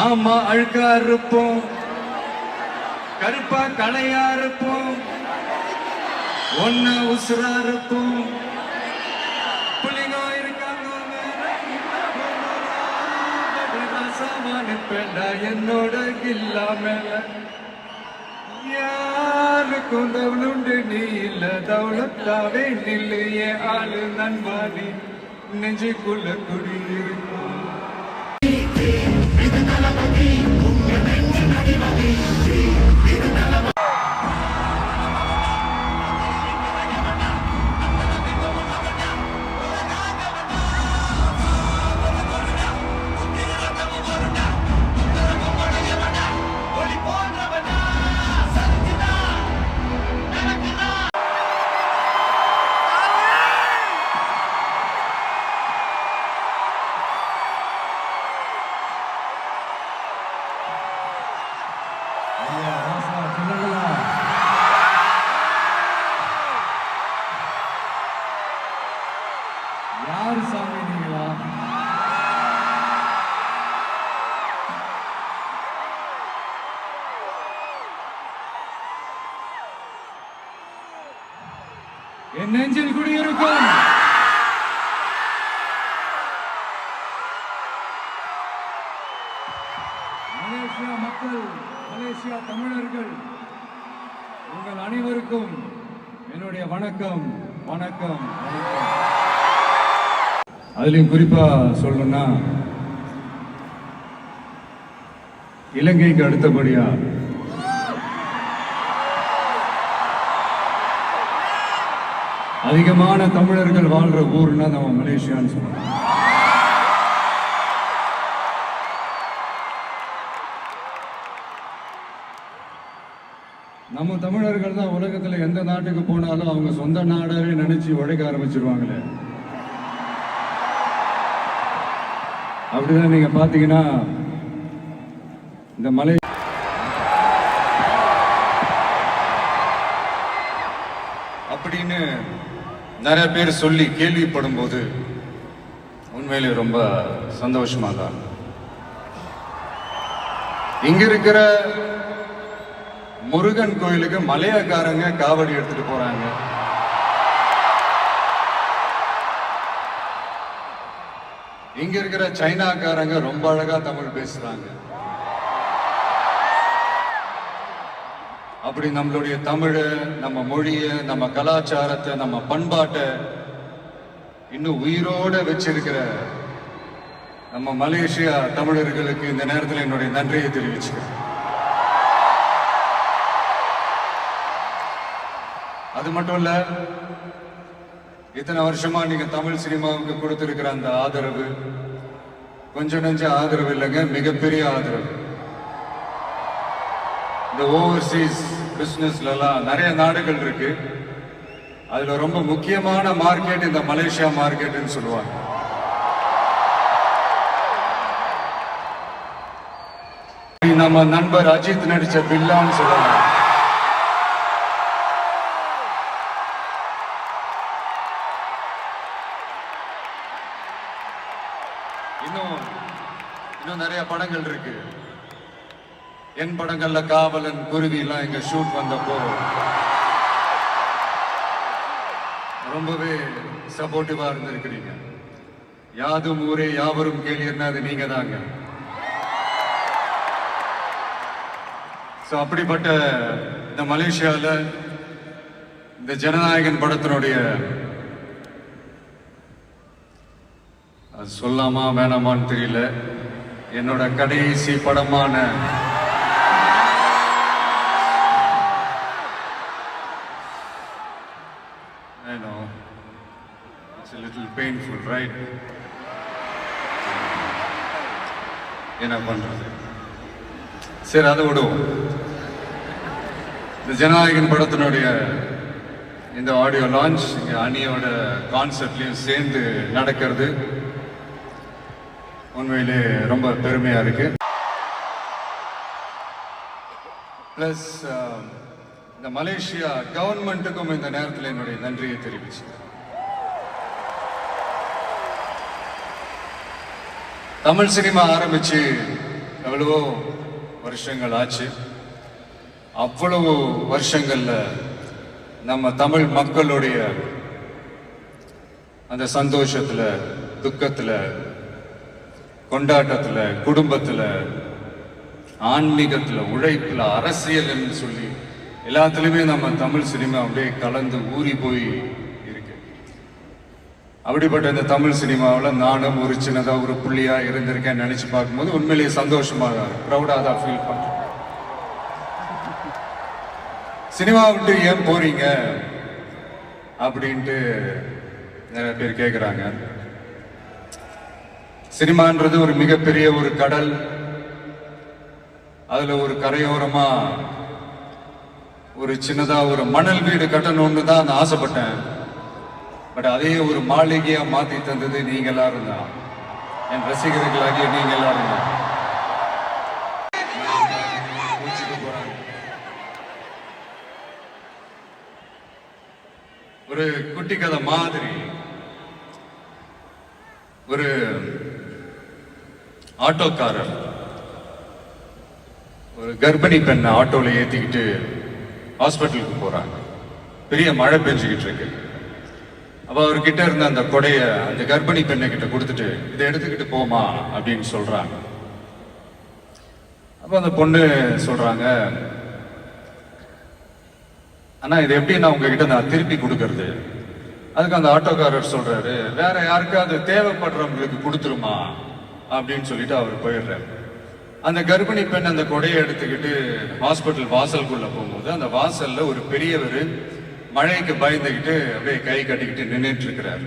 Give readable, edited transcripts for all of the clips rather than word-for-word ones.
ஆமா அழுக்கா இருப்போம், கருப்பா கலையா இருப்போம், ஒன்ன உசுரா இருப்போம். புள்ளிங்க இருக்காங்க என்னோட இல்லாம யாருக்கும் தவளுண்டு நீ இல்ல தவளத்தாவே நில்லையே ஆளு நண்பாடி நெஞ்சுக்குள்ள குடியிருக்கும். யாரு சாமி நீங்களா? என் நெஞ்சில் குடியிருக்கும் மலேசியா மக்கள், மலேசியா தமிழர்கள், உங்கள் அனைவருக்கும் என்னுடைய வணக்கம் வணக்கம் வணக்கம். அதுலயும் குறிப்பா சொல்லணும்னா, இலங்கைக்கு அடுத்தபடியா அதிகமான தமிழர்கள் வாழ்ற ஊர்னா நம்ம மலேசியான்னு சொல்லலாம். நம்ம தமிழர்கள் தான் உலகத்துல எந்த நாட்டுக்கு போனாலும் அவங்க சொந்த நாடாவே நினைச்சு உழைக்க ஆரம்பிச்சிருவாங்களே. அப்படிதான் நீங்க பாத்தீங்கன்னா இந்த மலை அப்படின்னு நிறைய பேர் சொல்லி கேள்விப்படும் போது உண்மையிலே ரொம்ப சந்தோஷமா தான். இங்க இருக்கிற முருகன் கோயிலுக்கு மலையாக்காரங்க காவடி எடுத்துட்டு போறாங்க. இங்க இருக்கிற சைனாக்காரங்க ரொம்ப அழகா தமிழ் பேசுறாங்க. அப்படி நம்மளுடைய தமிழ, நம்ம மொழிய, நம்ம கலாச்சாரத்தை, நம்ம பண்பாட்டை இன்னும் உயிரோட வச்சிருக்கிற நம்ம மலேசியா தமிழர்களுக்கு இந்த நேரத்தில் என்னுடைய நன்றியை தெரிவிச்சுக்கிறேன். அது மட்டும் இல்ல, இத்தனை வருஷமா நீங்க தமிழ் சினிமாவுக்கு கொடுத்திருக்கிற அந்த ஆதரவு கொஞ்சம் நெஞ்ச ஆதரவு இல்லைங்க, மிகப்பெரிய ஆதரவு. இந்த ஓவர்சீஸ் பிசினஸ்ல எல்லாம் நிறைய நாடுகள் இருக்கு. அதுல ரொம்ப முக்கியமான மார்க்கெட் இந்த மலேசியா மார்க்கெட்னு சொல்லுவாங்க. நம்ம நண்பர் அஜித் நடிச்ச பில்லான்னு சொல்லலாம். இன்னும் நிறைய படங்கள் இருக்கு. என் படங்கள்ல காவலன், குருவி எல்லாம் இங்க ஷூட் வந்தப்போ ரொம்பவே சப்போர்ட்டிவா இருந்திருக்கிறீங்க. யாதும் ஊரே யாவரும் கேளீர்னா அது நீங்க தாங்க. அப்படிப்பட்ட இந்த மலேசியால இந்த ஜனநாயகன் படத்தினுடைய சொல்லாமா வேணாமான்னு தெரியல, என்னோட கடைசி படமான I know it's a little painful, right? என்ன பண்றது, சரி அதை விடுவோம். இந்த ஜனநாயகன் படத்தினுடைய இந்த ஆடியோ லான்ச் இங்க அணியோட கான்சர்ட்லயும் சேர்ந்து நடக்கிறது உண்மையிலே ரொம்ப பெருமையா இருக்கு. பிளஸ் இந்த மலேசியா கவர்மெண்ட்டுக்கும் இந்த நேரத்தில் என்னுடைய நன்றியை தெரிவிச்சு. தமிழ் சினிமா ஆரம்பிச்சு எவ்வளவோ வருஷங்கள் ஆச்சு. அவ்வளவு வருஷங்கள்ல நம்ம தமிழ் மக்களுடைய அந்த சந்தோஷத்துல, துக்கத்துல, கொண்டாட்டத்துல, குடும்பத்துல, ஆன்மீகத்துல, உழைப்புல, அரசியல்னு சொல்லி எல்லாத்துலயுமே நம்ம தமிழ் சினிமா அப்படியே கலந்து ஊறி போய் இருக்கு. அப்படிப்பட்ட இந்த தமிழ் சினிமாவில் நானும் ஒரு சின்னதா ஒரு புள்ளியா இருந்திருக்கேன் நினைச்சு பார்க்கும்போது உண்மையிலேயே சந்தோஷமாக ப்ரௌடா தான் ஃபீல் பண்றேன். சினிமா விட்டு ஏன் போறீங்க அப்படின்ட்டு நிறைய பேர் கேட்குறாங்க. சினிமான்றது ஒரு மிகப்பெரிய ஒரு கடல். அதுல ஒரு கரையோரமா ஒரு சின்னதா ஒரு மணல் வீடு கட்டணும்னு தான் நான் ஆசைப்பட்டேன். பட் அதே ஒரு மாளிகையா மாத்தி தந்தது நீங்க எல்லாரும் தான், என் ரசிகர்களாகிய நீங்க எல்லாரும் தான். ஒரு குட்டி கதை மாதிரி ஒரு ஆட்டோக்காரர் ஒரு கர்ப்பிணி பெண்ணை ஆட்டோல ஏத்திக்கிட்டு ஹாஸ்பிட்டலுக்கு போறாங்க. பெரிய மழை பெஞ்சுக்கிட்டு இருக்கு. அப்ப அவர்கிட்ட இருந்த அந்த கொடைய அந்த கர்ப்பிணி பெண்ணை கிட்ட கொடுத்துட்டு இதை எடுத்துக்கிட்டு போமா அப்படின்னு சொல்றாங்க. அப்ப அந்த பொண்ணு சொல்றாங்க, ஆனா இது எப்படி நான் உங்ககிட்ட நான் திருப்பி கொடுக்கறது? அதுக்கு அந்த ஆட்டோக்காரர் சொல்றாரு, வேற யாருக்காவது தேவைப்படுறவங்களுக்கு கொடுத்துருமா அப்படின்னு சொல்லிட்டு அவர் போயிடுறாரு. அந்த கர்ப்பிணி பெண் அந்த கொடையை எடுத்துக்கிட்டு ஹாஸ்பிட்டல் வாசலுக்குள்ள போகும்போது அந்த வாசல்ல ஒரு பெரியவர் மழைக்கு பயந்துகிட்டு அப்படியே கை கட்டிக்கிட்டு நின்றுட்டு இருக்கிறாரு.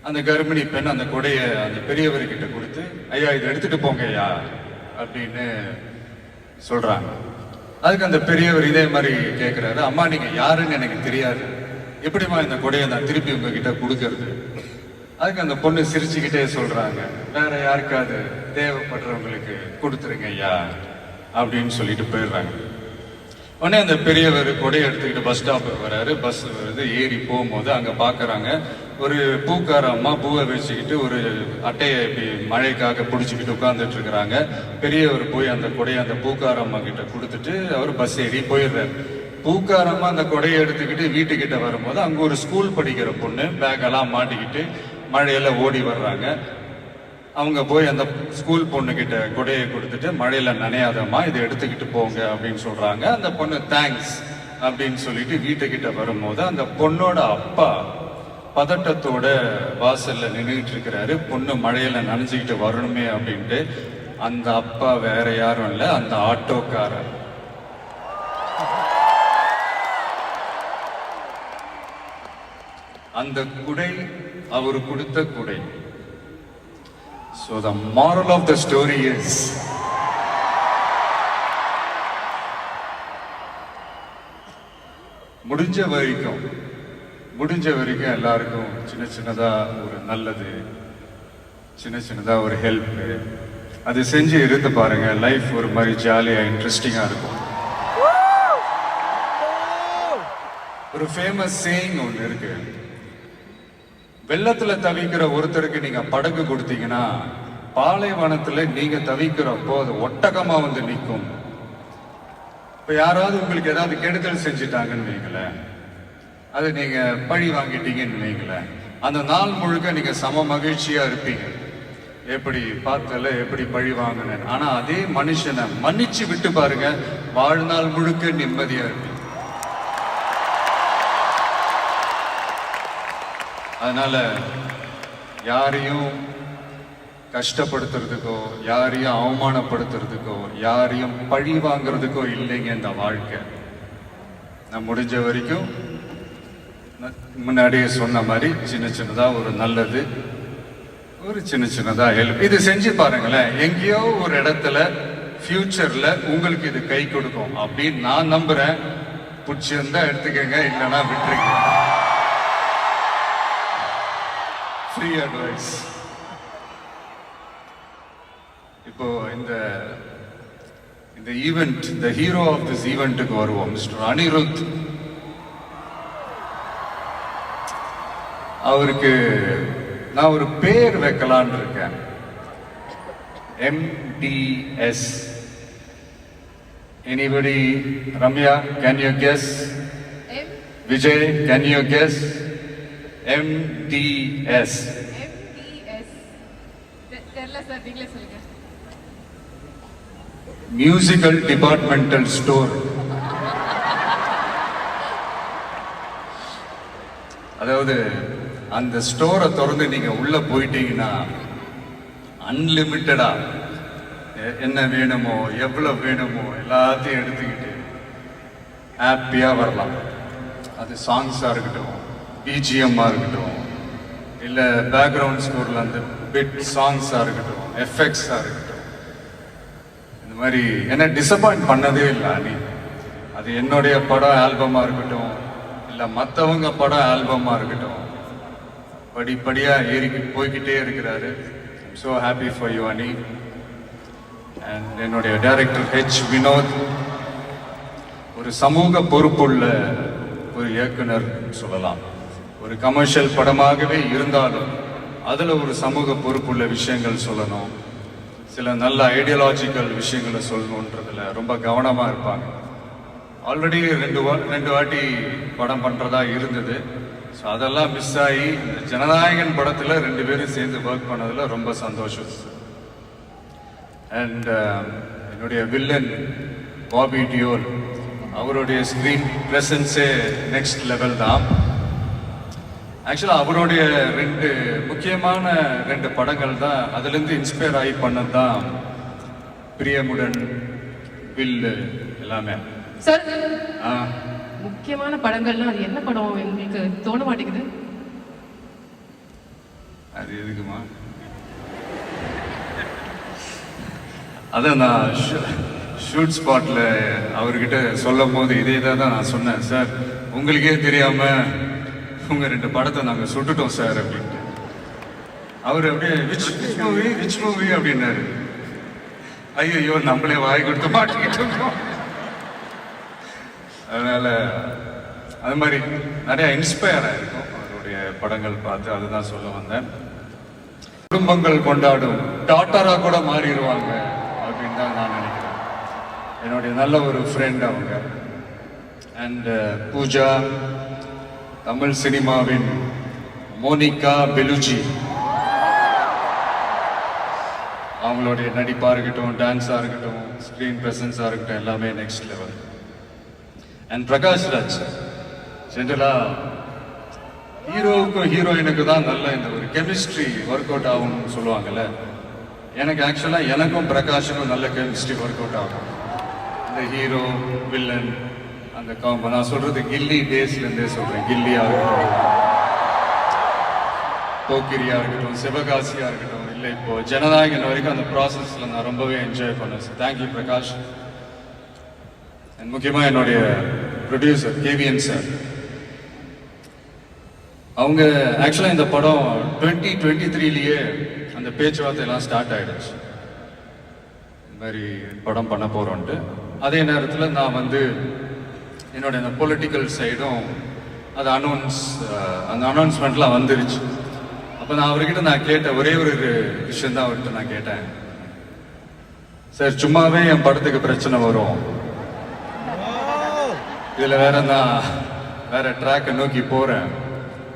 அந்த கர்ப்பிணி பெண் அந்த கொடையை அந்த பெரியவர்கிட்ட கொடுத்து, ஐயா இதை எடுத்துட்டு போங்க ஐயா அப்படின்னு சொல்றாங்க. அதுக்கு அந்த பெரியவர் இதே மாதிரி கேட்கிறாரு, அம்மா நீங்க யாருன்னு எனக்கு தெரியாது, எப்படிமா இந்த கொடையை நான் திருப்பி உங்ககிட்ட கொடுக்கறது? அதுக்கு அந்த பொண்ணு சிரிச்சுக்கிட்டே சொல்றாங்க, வேற யாருக்காவது தேவைப்படுறவங்களுக்கு கொடுத்துருங்க ஐயா அப்படின்னு சொல்லிட்டு போயிடுறாங்க. உடனே அந்த பெரியவர் கொடையை எடுத்துக்கிட்டு பஸ் ஸ்டாப்புக்கு வராரு. பஸ் வருது, ஏறி போகும்போது அங்க பாக்குறாங்க ஒரு பூக்கார அம்மா பூவை வச்சுக்கிட்டு ஒரு அட்டையை இப்படி மழைக்காக பிடிச்சிக்கிட்டு உட்கார்ந்துட்டு இருக்கிறாங்க. பெரியவர் போய் அந்த கொடையை அந்த பூக்கார அம்மா கிட்ட கொடுத்துட்டு அவர் பஸ் ஏறி போயிடுறாரு. பூக்காரம்மா அந்த கொடையை எடுத்துக்கிட்டு வீட்டுக்கிட்ட வரும்போது அங்க ஒரு ஸ்கூல் படிக்கிற பொண்ணு பேக் எல்லாம் மாட்டிக்கிட்டு மழையில ஓடி வர்றாங்க. அவங்க போய் அந்த ஸ்கூல் பொண்ணு கிட்ட கொடையை கொடுத்துட்டு மழையில நனையாதம்மா இதை எடுத்துக்கிட்டு போங்க அப்படின்னு சொல்றாங்க. அந்த பொண்ணு தேங்க்ஸ் அப்படின்னு சொல்லிட்டு வீட்டுக்கிட்ட வரும்போது அந்த பொண்ணோட அப்பா பதட்டத்தோட வாசல்ல நின்றுட்டு இருக்கிறாரு. பொண்ணு மழையில நனைஞ்சுக்கிட்டு வரணுமே அப்படின்ட்டு. அந்த அப்பா வேற யாரும் இல்ல, அந்த ஆட்டோக்காரர். அந்த குடை அவர் கொடுத்த குடை. So the moral of the story is, முடிஞ்ச வரைக்கும் எல்லாருக்கும் சின்ன சின்னதா ஒரு நல்லது, சின்ன சின்னதா ஒரு ஹெல்ப் அது செஞ்சு இருந்து பாருங்க. லைஃப் ஒரு மாதிரி ஜாலியா இன்ட்ரெஸ்டிங்கா இருக்கும். ஒரு ஃபேமஸ் சேயிங் ஒன்று இருக்கு, வெள்ளத்துல தவிக்கிற ஒருத்தருக்கு நீங்க படகு கொடுத்தீங்கன்னா பாலைவனத்துல நீங்க தவிக்கிறப்போ அது ஒட்டகமா வந்து நிற்கும். இப்ப யாராவது உங்களுக்கு ஏதாவது கெடுதல் செஞ்சுட்டாங்கன்னு வைங்களேன், அது நீங்க பழி வாங்கிட்டீங்கன்னு வைங்களேன், அந்த நாள் முழுக்க நீங்க சம மகிழ்ச்சியா இருப்பீங்க. எப்படி பார்த்தல எப்படி பழி வாங்கினேன். ஆனா அதே மனுஷனை மன்னிச்சு விட்டு பாருங்க, வாழ்நாள் முழுக்க நிம்மதியா இருப்பீங்க. அதனால யாரையும் கஷ்டப்படுத்துறதுக்கோ, யாரையும் அவமானப்படுத்துறதுக்கோ, யாரையும் பழி வாங்குறதுக்கோ இல்லைங்க இந்த வாழ்க்கை. நான் முடிஞ்ச வரைக்கும் முன்னாடியே சொன்ன மாதிரி சின்ன சின்னதா ஒரு நல்லது, ஒரு சின்ன சின்னதா ஹெல்ப் இது செஞ்சு பாருங்களேன். எங்கேயோ ஒரு இடத்துல ஃபியூச்சர்ல உங்களுக்கு இது கை கொடுக்கும் அப்படின்னு நான் நம்புறேன். பிடிச்சிருந்தா எடுத்துக்கங்க, இல்லைன்னா விட்டுருங்க. Free advice. இப்போ இந்த ஈவெண்ட், இந்த ஹீரோ ஆஃப் திஸ் ஈவெண்ட்டுக்கு வருவோம், மிஸ்டர் அனிருத். அவருக்கு நான் ஒரு பேர் வைக்கலான் இருக்கேன். MDS. Anybody? Ramya, can you guess? M Vijay, can you guess? MDS. MDS. தெரியல சார், நீங்களே சொல்லுங்க. Musical Departmental Store. அதாவது அந்த ஸ்டோரை திறந்து நீங்க உள்ள போயிட்டீங்கன்னா அன்லிமிட்டடா என்ன வேணுமோ எவ்வளவு வேணுமோ எல்லாத்தையும் எடுத்துக்கிட்டு ஹாப்பியா வரலாம். அது சாங்ஸா இருக்கட்டும், பிஜிஎம்மா இருக்கட்டும், இல்ல பேக்ரவுண்ட் ஸ்கோர்ல அந்த பிட் சாங்ஸா இருக்கட்டும், எஃபெக்ட்ஸா இருக்கட்டும், இந்த மாதிரி என்ன டிசப்பாயிண்ட் பண்ணதே இல்லை அனி. அது என்னுடைய படம் ஆல்பமா இருக்கட்டும், இல்ல மற்றவங்க படம் ஆல்பமா இருக்கட்டும், படிப்படியா ஏறி போய்கிட்டே இருக்கிறாரு. ஸோ ஹாப்பி ஃபார் யூ அனி. அண்ட் என்னுடைய டைரக்டர் H. வினோத் ஒரு சமூக பொறுப்புள்ள ஒரு இயக்குனர் சொல்லலாம். ஒரு கமர்ஷியல் படமாகவே இருந்தாலும் அதுல ஒரு சமூக பொறுப்புள்ள விஷயங்கள் சொல்லணும், சில நல்ல ஐடியாலஜிக்கல் விஷயங்களை சொல்லணுன்றதுல ரொம்ப கவனமா இருப்பாங்க. ஆல்ரெடி ரெண்டு வாட்டி படம் பண்றதா இருந்தது. ஸோ அதெல்லாம் மிஸ் ஆகி இந்த ஜனநாயகன் படத்துல 2 பேரும் சேர்ந்து ஒர்க் பண்ணதுல ரொம்ப சந்தோஷம். அண்ட் என்னுடைய வில்லன் பாபி டியோல், அவருடைய ஸ்கிரீன் பிரசன்ஸே நெக்ஸ்ட் லெவல் தான். ஆக்சுவலா அவருடைய 2 முக்கியமான 2 படங்கள் தான் அதுலேருந்து இன்ஸ்பயர் ஆகி பண்ணது தான் பிரியமுடன், வில்லு எல்லாமே. சார், முக்கியமான படங்கள்னா அது என்ன படம் உங்களுக்கு தோண மாட்டேங்குது? அது எதுக்குமா? அதான் நான் ஷூட் ஸ்பாட்ல அவர்கிட்ட சொல்லும் போது இதே தான் நான் சொன்னேன். சார், உங்களுக்கே தெரியாம உங்க 2 படத்தை நாங்க சுட்டுட்டோம் சார் அப்படின்ட்டு. அவர் அப்படியே விச் மூவி அப்படின்னாரு. ஐயோ, நம்மளே வாய் கொடுத்து மாட்டிக்கிட்டோம். அதனால அது மாதிரி நிறைய இன்ஸ்பயர் ஆயிருக்கும் அவருடைய படங்கள் பார்த்து. அதுதான் சொல்ல வந்தேன். குடும்பங்கள் கொண்டாடும் டாட்டரா கூட மாறிடுவாங்க அப்படின்னு தான் நான் நினைக்கிறேன். என்னுடைய நல்ல ஒரு ஃப்ரெண்ட் அவங்க. அண்ட் பூஜா, தமிழ் சினிமாவின் மோனிகா பெலுஜி, அவங்களுடைய நடிப்பா இருக்கட்டும், டான்ஸா இருக்கட்டும், ஸ்கிரீன் பிரசன்ஸா இருக்கட்டும், எல்லாமே next level. And Prakash Raj, ஜென்ரலா ஹீரோவுக்கும் ஹீரோயினுக்கு தான் நல்ல இந்த ஒரு கெமிஸ்ட்ரி ஒர்க் அவுட் ஆகும்னு சொல்லுவாங்கல்ல. எனக்கு ஆக்சுவலா எனக்கும் பிரகாஷுக்கும் நல்ல கெமிஸ்ட்ரி ஒர்க் அவுட் ஆகும். இந்த ஹீரோ வில்லன் அந்த காம்போ நான் சொல்றது கில்லி டேஸ்ல இருந்தே சொல்றேன். கில்லியா இருக்கட்டும், போக்கிரியா இருக்கட்டும், சிவகாசியா இருக்கட்டும், இல்லை இப்போ ஜனநாயகன் வரைக்கும் அந்த ப்ராசஸ்ல நான் ரொம்பவே என்ஜாய் பண்ணேன். தேங்க்யூ பிரகாஷ். முக்கியமா என்னுடைய ப்ரொடியூசர் KVN சார், அவங்க ஆக்சுவலா இந்த படம் 2023லயே அந்த பேச்சுவார்த்தை எல்லாம் ஸ்டார்ட் ஆயிடுச்சு. இந்த மாதிரி படம் பண்ண போறோம்ட்டு. அதே நேரத்தில் நான் வந்து என்னோட இந்த பொலிட்டிக்கல் சைடும் அது அந்த அனௌன்ஸ்மெண்ட்லாம் வந்துருச்சு. அப்போ நான் அவர்கிட்ட நான் கேட்ட ஒரே ஒரு விஷயம் தான் அவர்கிட்ட நான் கேட்டேன். சார், சும்மாவே என் படத்துக்கு பிரச்சனை வரும், இதுல வேற ட்ராக்கை நோக்கி போறேன்,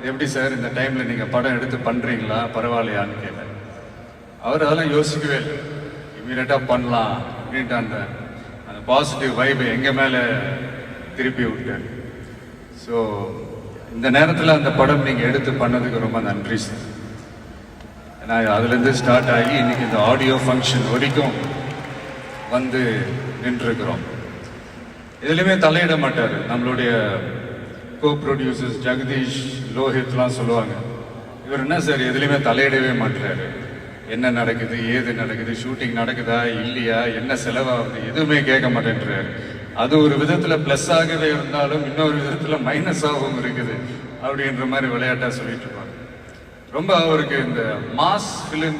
எப்படி சார் இந்த டைம்ல நீங்க படம் எடுத்து பண்றீங்களா, பரவாயில்லையான்னு கேட்டேன். அவர் அதெல்லாம் யோசிக்கவே இல்லை, இமீடியட்டா பண்ணலாம் அப்படின்ட்டு அந்த பாசிட்டிவ் வைபை எங்க மேல திருப்பி விட்டார். ஸோ இந்த நேரத்தில் அந்த படம் நீங்க எடுத்து பண்ணதுக்கு ரொம்ப நன்றி சார். ஏன்னா அதுலேருந்து ஸ்டார்ட் ஆகி இன்னைக்கு இந்த ஆடியோ ஃபங்க்ஷன் வரைக்கும் வந்து நின்றுருக்கிறோம். எதுலையுமே தலையிட மாட்டார். நம்மளுடைய கோ ப்ரொடியூசர்ஸ் ஜெகதீஷ், லோஹித்லாம் சொல்லுவாங்க, இவர் என்ன சார் எதுலையுமே தலையிடவே மாட்டாரு, என்ன நடக்குது, ஏது நடக்குது, ஷூட்டிங் நடக்குதா இல்லையா, என்ன செலவாகுது, எதுவுமே கேட்க மாட்டேன்றாரு. அது ஒரு விதத்துல பிளஸ் ஆகவே இருந்தாலும் இன்னொரு விதத்துல மைனஸாகவும் இருக்குது அப்படின்ற மாதிரி விளையாட்டா சொல்லிட்டு இருப்பாங்க. ரொம்ப அவருக்கு இந்த மாஸ் பிலிம்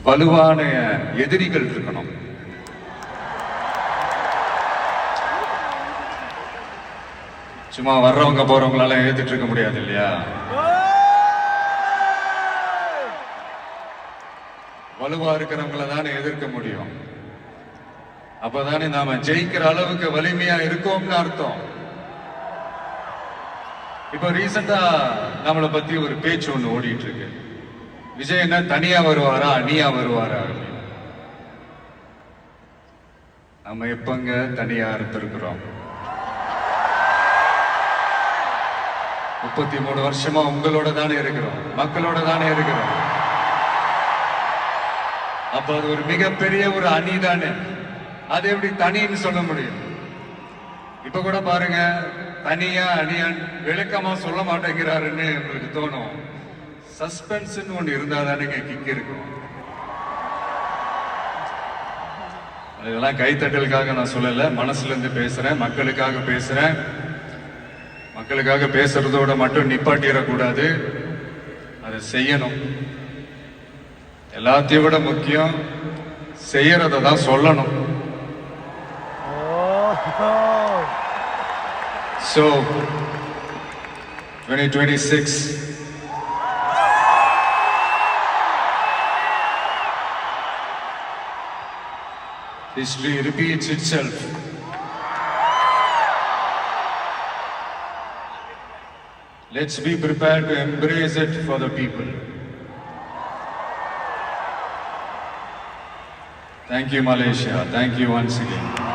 வலுவான எதிரிகள் இருக்கணும். சும்மா வர்றவங்க போறவங்களால ஏத்துட்டு இருக்க முடியாது இல்லையா? வலுவா இருக்கிறவங்கள தானே எதிர்க்க முடியும். அப்பதானே நாம ஜெயிக்கிற அளவுக்கு வலிமையா இருக்கோம்னு அர்த்தம். இப்ப ரீசெண்டா நம்மளை பத்தி ஒரு பேச்சு ஒண்ணு ஓடிட்டு இருக்கு. விஜய் என்ன தனியா வருவாரா அணியா வருவாரா அப்படின்னு. நம்ம எப்பங்க தனியா இருந்திருக்கிறோம்? 33 வருஷமா உங்களோட தானே இருக்கிறோம், மக்களோட தானே இருக்கிறோம். அப்ப அது ஒரு மிகப்பெரிய ஒரு அணி தானே. அது எப்படி தனின்னு சொல்ல முடியும்? இப்ப கூட பாருங்க, தனியா அணியான் விளக்கமா சொல்ல மாட்டேங்கிறாருன்னு உங்களுக்கு தோணும். சஸ்பென்ஸ் ஒண்ணு இருந்தா தானே கிக் இருக்கும். இதெல்லாம் கைத்தட்டலுக்காக நான் சொல்லல, மனசுல இருந்து பேசுறேன், மக்களுக்காக பேசுறேன். மக்களுக்காக பேசுறதோட மட்டும் நிப்பாட்டிடக்கூடாது, அதை செய்யணும். எல்லாத்தையும் விட முக்கியம் செய்யறத தான் சொல்லணும். So 2026 history repeats itself. Let's be prepared to embrace it for the people. Thank you, Malaysia. Thank you once again.